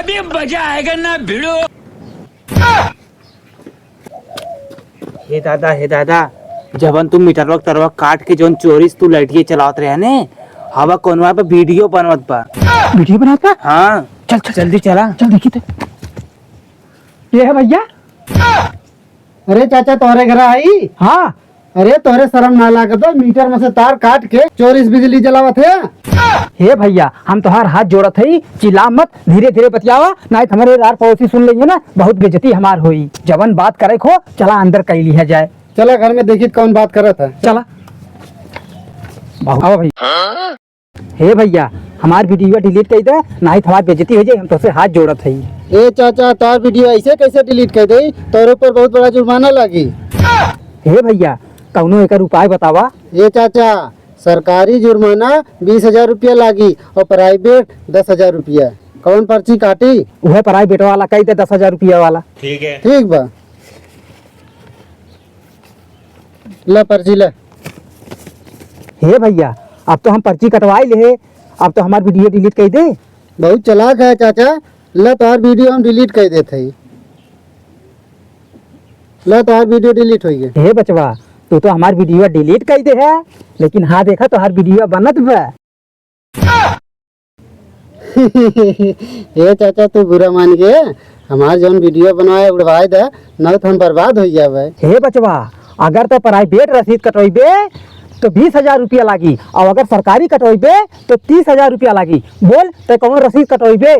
अभी मजा आएगा ना भिड़ो। हे दादा जबन तुम मीटर वक्त तरवा काट के जोन चोरी तू लड़की चलावत रहे ने हवा कोनवा पे वीडियो बनवत बा। वीडियो बनाता? हाँ चल चल जल्दी चला। चल देखी थे ये है भैया। अरे चाचा तोहरे घर आई? हाँ अरे तोहरे शर्म ना लागत हो? मीटर में से तार काट के चोरीस बिजली जलावत है। हे भैया हम तोहार हाथ जोड़त हई, चिल्ला मत, धीरे धीरे बतियावा, नहीं तो हमारे यार पड़ोसी सुन लेंगे ना, बहुत बेइज्जती हमार होई। जवन बात करे खो चला अंदर कर लिया जाए। चला घर में देखी कौन बात करत है। चला आओ भैया। हे भैया हमार वीडियो डिलीट कर दे, नहीं तो हमार बेइज्जती हो जाए। हम तो से हाथ जोड़त हई। ए चाचा तार वीडियो ऐसे कैसे डिलीट कर दे? तोरे ऊपर बहुत बड़ा जुर्माना लगी। हे भैया कौनो एक उपाय बतावा। ये चाचा सरकारी जुर्माना 20,000 रुपया लागी और प्राइवेट 10,000 रुपया। कौन पर्ची काटी? वह प्राइवेट वाला कही दे 10,000 रुपया वाला। ठीक बा ला पर्ची ला। हे भैया अब तो हम पर्ची कटवाई ले, अब तो हमार वीडियो डिलीट कर दे। बहुत चालाक है चाचा। ला तोहार वीडियो हम डिलीट कर देते ही। ला तोहार वीडियो डिलीट हो गया। हे बचवा तू तो हमार वीडियो डिलीट कर दे है, लेकिन हाँ देखा तो हर वीडियो बनत बा। ये चाचा तू बुरा मान गए। हमार जौन वीडियो बनवाए उड़वाए दे, न तो हम बर्बाद हो जावे। हे बचवा अगर तो प्राइवेट रसीद कटवाइबे तो 20,000 रुपया लागी, और अगर सरकारी कटवाइबे तो 30,000 रुपया लागी। बोल तो कौन रसीद कटवाइबे?